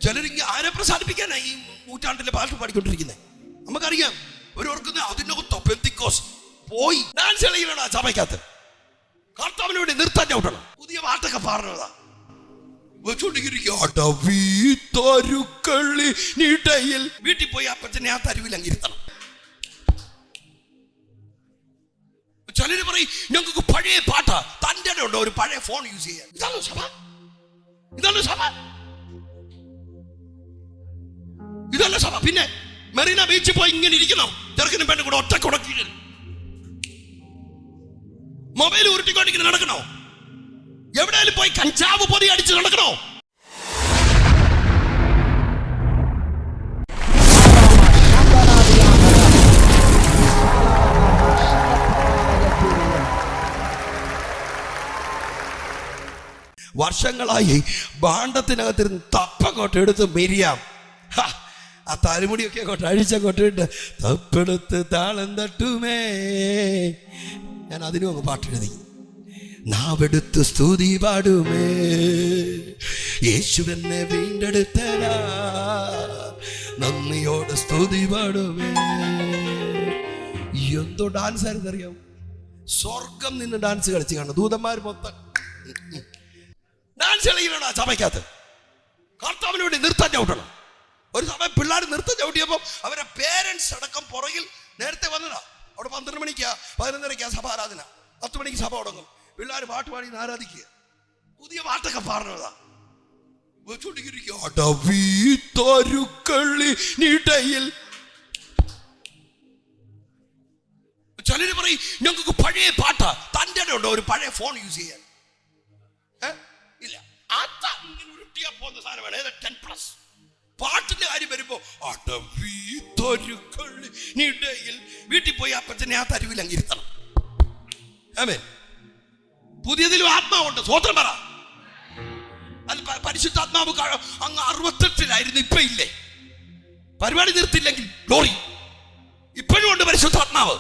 ചിലരിങ്ങനെ ആരെ പ്രസാദിപ്പിക്കാനായി ഈ നൂറ്റാണ്ടിലെ പാട്ട് പാടിക്കൊണ്ടിരിക്കുന്നത് നമുക്കറിയാം. ഓർക്കുന്ന അതിനകത്തോ പെന്തിക്കോസ് പോയി ഡാൻസ് കളിയിലാണ് ആ സഭയ്ക്കകത്ത്. കർത്താവിന് വേണ്ടി നിർത്താൻ ചവിട്ടണം. പുതിയ പാട്ടൊക്കെ പാടുന്നതാ വീട്ടിൽ പോയി അപ്പച്ചനെ ആ തരുവിൽ അങ്ങിരുത്തണം. ചിലര് പറയും ഞങ്ങൾക്ക് പഴയ പാട്ടാ. തൻ്റെ ഉണ്ടോ ഒരു പഴയ ഫോൺ യൂസ് ചെയ്യാൻ? ഇതാണോ സഭ? ഇതാണോ സഭ? ഇതല്ല സഭ. പിന്നെ മെറീന ബീച്ചിൽ പോയി ഇങ്ങനെ ഇരിക്കണം. ചെറുക്കനും പെണ്ണും കൂടെ ഒറ്റ കുടക്കിട്ട് മൊബൈൽ ഉരുട്ടിക്കൊണ്ടിങ്ങനെ നടക്കണോ? എവിടെയാലും പോയി കഞ്ചാവ് പൊതി അടിച്ച് നടക്കണോ? വർഷങ്ങളായി ഭാണ്ഡത്തിനകത്തിരുന്ന് തപ്പങ്ങോട്ട് എടുത്ത് മെരിയാം. ആ തലമുടിയൊക്കെ അങ്ങോട്ട് അഴിച്ചങ്ങോട്ട് ഇട്ട് തപ്പെടുത്ത് താളം തട്ടുമേ. ഞാൻ അതിനും അങ്ങ് പാട്ടെഴുതി. നാവെടുത്ത് സ്തുതി പാടുമേ, യേശുവെന്നെ വീണ്ടെടുത്തനാ, നന്ദിയോടെ സ്തുതി പാടുമേ. എന്തോ ഡാൻസ് ആയിരുന്നു അറിയാം. സ്വർഗം നിന്ന് ഡാൻസ് കളിച്ച് കാണും. ദൂതന്മാർ മൊത്തം ഡാൻസ് കളിയിലാണ് ആ സഭയ്ക്കകത്ത്. കർത്താവിന് വേണ്ടി നൃത്തം ചവിട്ടണം. ഒരു സമയം പിള്ളേർ നൃത്തം ചവിട്ടിയപ്പോൾ അവരെ പേരൻസ് അടക്കം പുറകിൽ നേരത്തെ വന്നതാ. അവിടെ 12 മണിക്കാ 11:30 സഭ ആരാധന, 10 മണിക്ക് സഭ തുടങ്ങും. പിള്ളേർ പാട്ട് പാടി ആരാധിക്കുക. പുതിയ പാട്ടൊക്കെ പാടുന്നതാ. ചിലര് പറയും ഞങ്ങൾക്ക് പഴയ പാട്ടാ. തൻ്റെ ഉണ്ടോ ഒരു പഴയ ഫോൺ യൂസ് ചെയ്യാൻ? ഇല്ല. ഇങ്ങനെ ഉരുട്ടിയാ പോകുന്ന സാധനമാണ് 10+. പാട്ടിന്റെ കാര്യം വരുമ്പോ വീട്ടിൽ പോയി അപ്പച്ചനെ ആ തരുവിൽ അങ്ങിരുത്തണം. ആമേൻ. പുതിയതിലും ആത്മാവുണ്ട്. സ്വോത്രം പറ. അത് പരിശുദ്ധാത്മാവ് അങ്ങ് 68-ലായിരുന്നു. ഇപ്പൊ ഇല്ലേ? പരിപാടി നിർത്തില്ലെങ്കിൽ ലോറി. ഇപ്പോഴും ഉണ്ട് പരിശുദ്ധാത്മാവ്.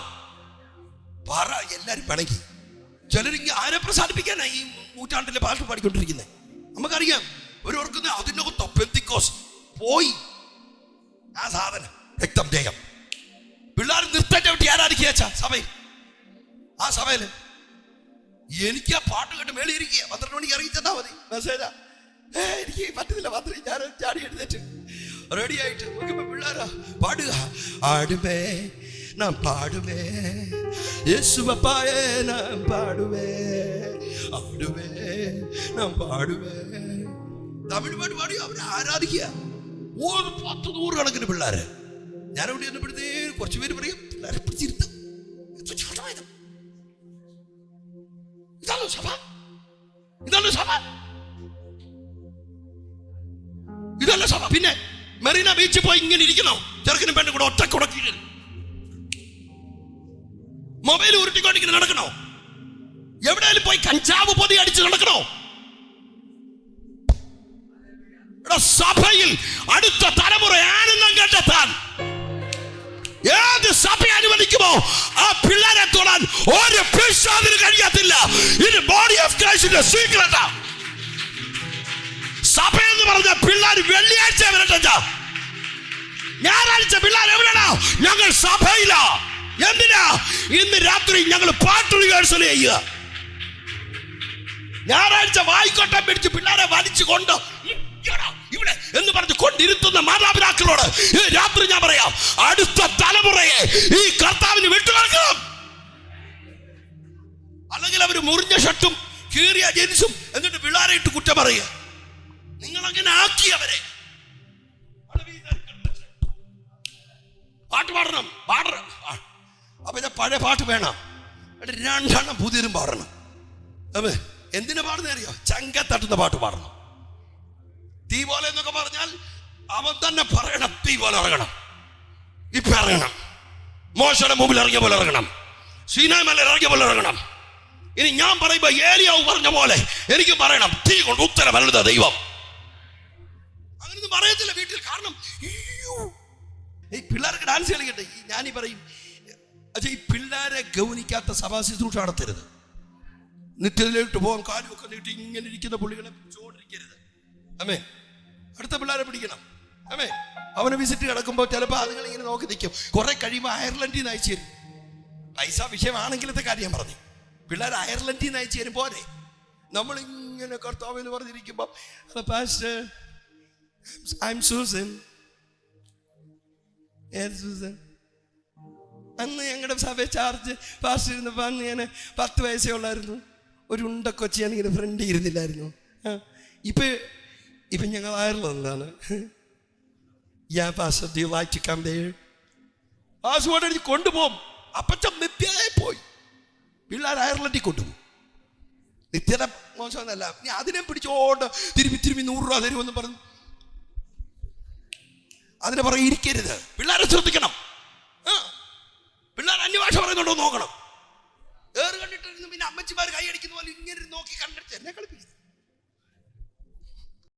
പറ. എല്ലാരും പിണങ്ങി. ചിലരിങ്ങനെ ആരെ പ്രസാദിപ്പിക്കാനായി ഈ നൂറ്റാണ്ടിലെ പാട്ട് പാടിക്കൊണ്ടിരിക്കുന്നത് നമുക്കറിയാം. ഓർക്കുന്ന അതിനകത്തോ പെന്തിക്കോസ് പോയി ആ സാധനം രക്തം ജയം. പിള്ളേർ നൃത്തം ചവിട്ടി ആരാധിക്കുക സഭയിൽ. ആ സഭയില് എനിക്ക് ആ പാട്ട് കേട്ട് മേളി ഇരിക്കുക. 12 മണിക്ക് ഇറങ്ങിച്ചെന്നാ മതി. മെസ്സേജാ. എനിക്ക് പറ്റുന്നില്ല. 12 ഞാൻ ചാടി എഴുന്നേറ്റ് റെഡി ആയിട്ട് നോക്കുമ്പോ പിള്ളേരാ പാടുക. ആടുമേ നാം പാടുമേ, യേശുവപ്പായേ നാം പാടുമേ, ആടുമേ നാം പാടുമേ. തമിഴ് പാട്ട് പാടി അവരെ ആരാധിക്കുക. 10-100 കണക്കിന് പിള്ളേര്. ഞാനവിടെ ചെന്നപ്പോഴത്തേക്ക് കുറച്ച് പേര് പറയും പിള്ളേരെ പിടിച്ചിരുത്തും. ഇതാണോ സഭ? ഇതാണോ സഭ? ഇതല്ല സഭ. പിന്നെ മെറീന ബീച്ചിൽ പോയി ഇങ്ങനെ ഇരിക്കണോ? ചെറുക്കനും പെണ്ണും കൂടെ ഒറ്റ കുടക്കിട്ട് മൊബൈൽ ഉരുട്ടിക്കൊണ്ടിങ്ങനെ നടക്കണോ? എവിടെയാലും പോയി കഞ്ചാവ് പൊതി അടിച്ച് നടക്കണോ? സഭയിൽ അടുത്ത തലമുറ ആനന്ദം കണ്ടെത്താൻ ഏത് സഭ അനുവദിക്കുമോ ആ പിള്ളേരെ തൊടാൻ ഒരു പിശാചിന് കഴിയത്തില്ല. ഇത് ബോഡി ഓഫ് ക്രൈസ്റ്റിന്റെ സീക്രട്ടാ. സഭ എന്ന് പറഞ്ഞ പിള്ളേർ വെള്ളിയാഴ്ച വരട്ടെ. ഞായറാഴ്ച പിള്ളേർ എവിടെയാ? ഞങ്ങൾ സഭയിലാ. എന്തിനാ? ഇന്ന് രാത്രി ഞങ്ങൾ പാട്ട് റിഹേഴ്സൽ ചെയ്യുക. ഞായറാഴ്ച വായിക്കോട്ടം പിടിച്ച് പിള്ളേരെ വലിച്ചു കൊണ്ട് ഇവിടെ എന്ന് പറഞ്ഞ് കൊണ്ടിരുത്തുന്ന മാതാപിതാക്കളോട് രാത്രി ഞാൻ പറയാം, അടുത്ത തലമുറയെ ഈ കർത്താവിന് വിട്ടുകൊടുക്കണം. അല്ലെങ്കിൽ അവർ മുറിഞ്ഞ ഷർട്ടും കീറിയ ജീൻസും എന്നിട്ട് പിള്ളേരെ ഇട്ട് കുറ്റം പറയുക. നിങ്ങൾ അങ്ങനെ ആക്കി അവരെ. പാട്ട് പാടണം. അപ്പൊ ഇത് പഴയ പാട്ട് വേണം. 2 എണ്ണം പുതിയതും പാടണം. അതെ. എന്തിനാ പാടുന്ന അറിയോ? ചങ്ക തട്ടുന്ന പാട്ട് പാടണം. തീ പോലെ എന്നൊക്കെ പറഞ്ഞാൽ അവൻ തന്നെ പറയണം. തീ പോലെ ഇറങ്ങണം. ഇപ്പൊ ഇറങ്ങണം. മോശയുടെ മുമ്പിൽ ഇറങ്ങിയ പോലെ ഇറങ്ങണം. സീനായ് മല ഇറങ്ങിയ പോലെ ഇറങ്ങണം. ഇനി ഞാൻ പറയുമ്പോ ഏലിയാവ് പറഞ്ഞ പോലെ എനിക്ക് പറയണം. തീ കൊണ്ട് ഉത്തരം വലുത ദൈവം. അങ്ങനൊന്നും പറയത്തില്ല വീട്ടിൽ. കാരണം ഈ പിള്ളേർക്ക് ഡാൻസ് കളിക്കട്ടെ. ഞാനീ പറയും ഈ പിള്ളേരെ ഗൗനിക്കാത്ത സഭാ ശുശ്രൂഷ നടത്തരുത്. നിത്യത്തിലോട്ട് പോകാൻ കാലുമൊക്കെ നീട്ടി ഇങ്ങനെ ഇരിക്കുന്ന പുള്ളികളെ ചോദിക്കരുത്. അമ്മേ അടുത്ത പിള്ളേരെ പിടിക്കണം. ആമേൻ. അവന് വിസിറ്റ് കിടക്കുമ്പോൾ ചിലപ്പോൾ അതുങ്ങൾ ഇങ്ങനെ നോക്കി നിൽക്കും. കുറെ കഴിയുമ്പോൾ അയർലൻഡിൽ നിന്ന് അയച്ചു തരും. പൈസ വിഷയമാണെങ്കിലത്തെ കാര്യം ഞാൻ പറഞ്ഞു. പിള്ളേർ അയർലൻഡിൽ നിന്ന് അയച്ചു തരും. പോരെ നമ്മളിങ്ങനെ കർത്താവെന്ന് പറഞ്ഞിരിക്കുമ്പോൾ pastor I am Susan. Susan അന്ന് ഞങ്ങളുടെ സഭ ചാർജ് പാസ്റ്റർ ഇരുന്നപ്പോൾ അന്ന് ഞാൻ 10 വയസ്സേ ഉള്ളായിരുന്നു. ഒരു ഉണ്ട കൊച്ചി ഞാനിങ്ങനെ ഫ്രണ്ട് ഇരുന്നില്ലായിരുന്നു. ഇപ്പം ഞങ്ങൾ അയർലൻഡിലാണ്. Yeah, Pastor, do you like to come there? Password കൊണ്ടുപോകും. അപ്പച്ചൻ നിത്യതയെ പോയി. പിള്ളേർ അയർലൻഡിൽ കൊണ്ടുപോകും. നിത്യത മോശമെന്നല്ല, നീ അതിനെ പിടിച്ചോണ്ട് തിരുമ്പി 100 രൂപ തരുമെന്ന് പറഞ്ഞു അതിനെ പറയും ഇരിക്കരുത്. പിള്ളേരെ ശ്രദ്ധിക്കണം. പിള്ളേർ അന്യഭാഷ പറയുന്നുണ്ടോ നോക്കണം. ഏറ് കണ്ടിട്ടിരുന്നു പിന്നെ അമ്മച്ചിമാർ കൈ അടിക്കുന്ന പോലെ ഇങ്ങനെ നോക്കി കണ്ടിട്ട് എന്നെ കളിപ്പിക്കുന്നു.